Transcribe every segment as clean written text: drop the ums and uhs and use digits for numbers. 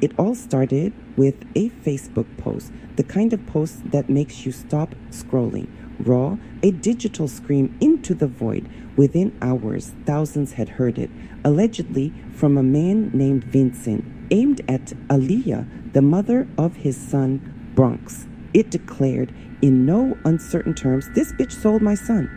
It all started with a Facebook post, the kind of post that makes you stop scrolling. Raw, a digital scream into the void. Within hours, thousands had heard it, allegedly from a man named Vincent, aimed at Aaliyah, the mother of his son, Bronx. It declared, in no uncertain terms, "This bitch sold my son."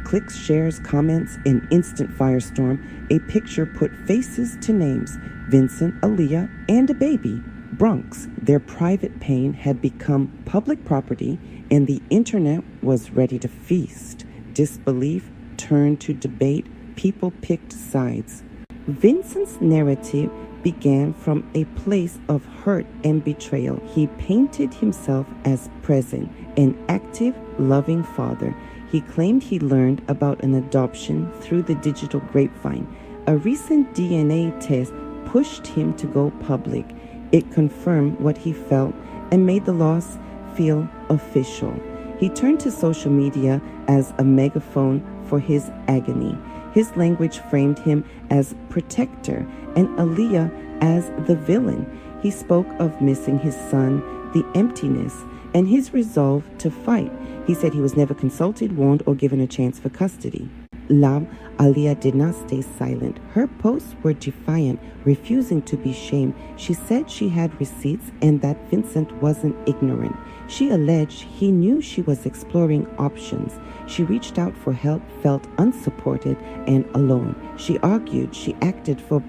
Clicks, shares, comments, an instant firestorm. A picture put faces to names. Vincent, Aaliyah, and a baby. Bronx. Their private pain had become public property, and the internet was ready to feast. Disbelief turned to debate. People picked sides. Vincent's narrative began from a place of hurt and betrayal. He painted himself as present, an active, loving father. He claimed he learned about an adoption through the digital grapevine. A recent DNA test pushed him to go public. It confirmed what he felt and made the loss feel official. He turned to social media as a megaphone for his agony. His language framed him as protector and Aaliyah as the villain. He spoke of missing his son, the emptiness, and his resolve to fight. He said he was never consulted, warned, or given a chance for custody. Aaliyah did not stay silent. Her posts were defiant, refusing to be shamed. She said she had receipts and that Vincent wasn't ignorant. She alleged he knew she was exploring options. She reached out for help, felt unsupported and alone. She argued she acted for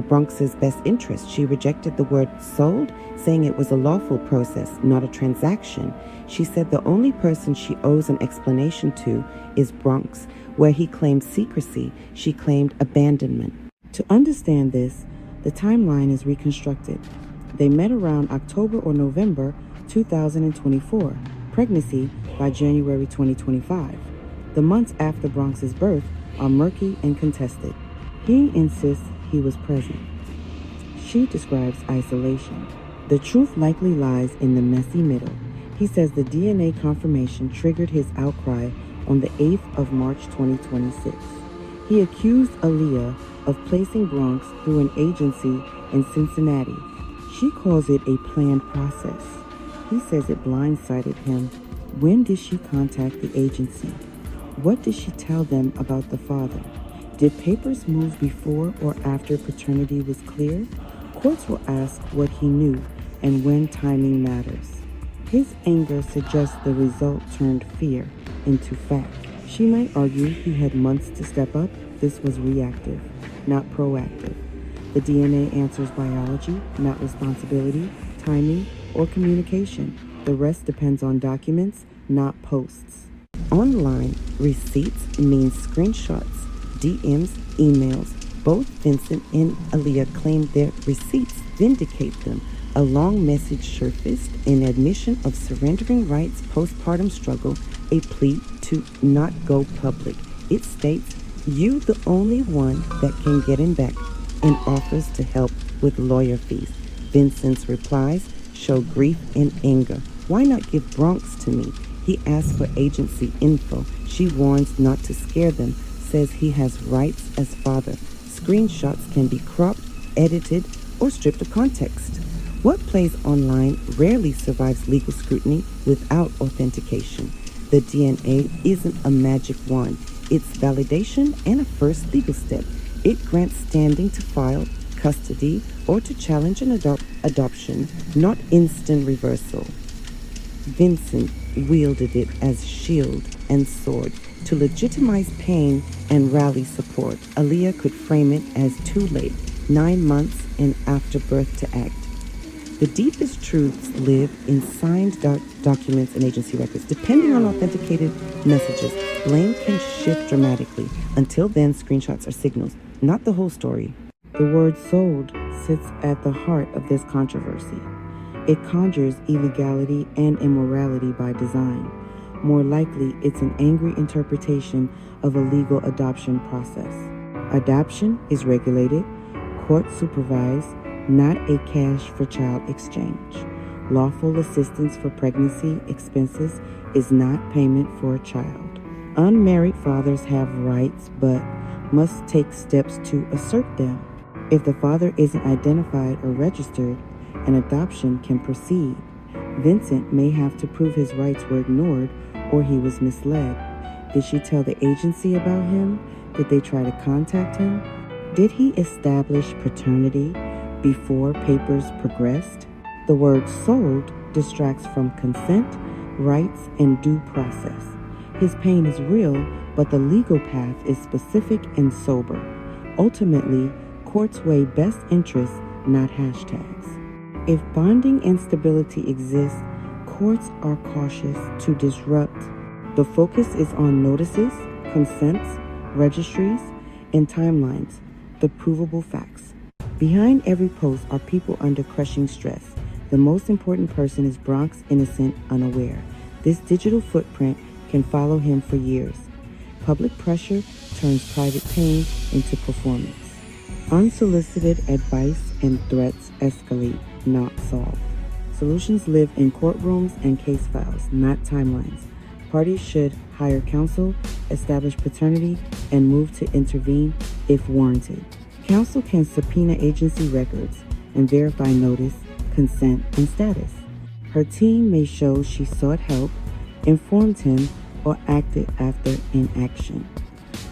Bronx's best interest. She rejected the word sold, saying it was a lawful process, not a transaction. She said the only person she owes an explanation to is Bronx. Where he claimed secrecy, she claimed abandonment. To understand this, the timeline is reconstructed. They met around October or November 2024, pregnancy by January 2025. The months after Bronx's birth are murky and contested. He insists he was present. She describes isolation. The truth likely lies in the messy middle. He says the DNA confirmation triggered his outcry on the 8th of March 2026. He accused Aaliyah of placing Bronx through an agency in Cincinnati. She calls it a planned process. He says it blindsided him. When did she contact the agency? What did she tell them about the father? Did papers move before or after paternity was clear? Courts will ask what he knew and when timing matters. His anger suggests the result turned fear into fact. She might argue he had months to step up. This was reactive, not proactive. The DNA answers biology, not responsibility, timing, or communication. The rest depends on documents, not posts. Online, receipts mean screenshots, DMs, emails. Both Vincent and Aaliyah claimed their receipts vindicate them. A long message surfaced, an admission of surrendering rights, postpartum struggle, a plea to not go public. It states, "You the only one that can get him back," and offers to help with lawyer fees. Vincent's replies show grief and anger. "Why not give Bronx to me?" He asks for agency info. She warns not to scare them, says he has rights as father. Screenshots can be cropped, edited, or stripped of context. What plays online rarely survives legal scrutiny without authentication. The DNA isn't a magic wand. It's validation and a first legal step. It grants standing to file custody or to challenge an adoption, not instant reversal. Vincent wielded it as shield and sword to legitimize pain and rally support. Aaliyah could frame it as too late, 9 months and after birth to act. The deepest truths live in signed documents and agency records. Depending on authenticated messages, blame can shift dramatically. Until then, screenshots are signals, not the whole story. The word sold sits at the heart of this controversy. It conjures illegality and immorality by design. More likely, it's an angry interpretation of a legal adoption process. Adoption is regulated, court supervised, not a cash for child exchange. Lawful assistance for pregnancy expenses is not payment for a child. Unmarried fathers have rights but must take steps to assert them. If the father isn't identified or registered, an adoption can proceed. Vincent may have to prove his rights were ignored or he was misled. Did she tell the agency about him? Did they try to contact him? Did he establish paternity before papers progressed? The word sold distracts from consent, rights, and due process. His pain is real, but the legal path is specific and sober. Ultimately, courts weigh best interests, not hashtags. If bonding instability exists, courts are cautious to disrupt. The focus is on notices, consents, registries, and timelines, the provable facts. Behind every post are people under crushing stress. The most important person is Bronx innocent, unaware. This digital footprint can follow him for years. Public pressure turns private pain into performance. Unsolicited advice and threats escalate, not solve. Solutions live in courtrooms and case files, not timelines. Parties should hire counsel, establish paternity, and move to intervene if warranted. Counsel can subpoena agency records and verify notice, consent, and status. Her team may show she sought help, informed him, or acted after inaction.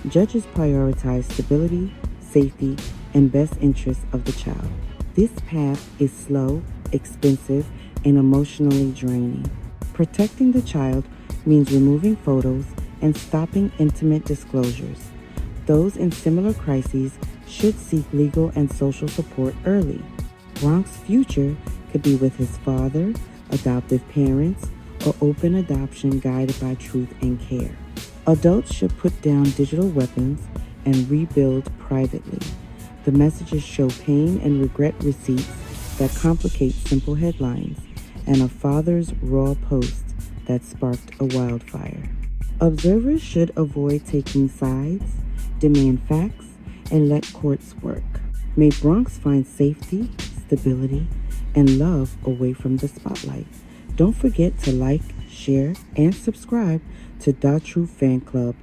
Judges prioritize stability, safety, and best interests of the child. This path is slow, expensive, and emotionally draining. Protecting the child means removing photos and stopping intimate disclosures. Those in similar crises should seek legal and social support early. Bronx's future could be with his father, adoptive parents, or open adoption guided by truth and care. Adults should put down digital weapons and rebuild privately. The messages show pain and regret receipts that complicate simple headlines, and a father's raw post that sparked a wildfire. Observers should avoid taking sides, demand facts, and let courts work. May Bronx find safety, stability, and love away from the spotlight. Don't forget to like, share, and subscribe to Da Truth Fan Club.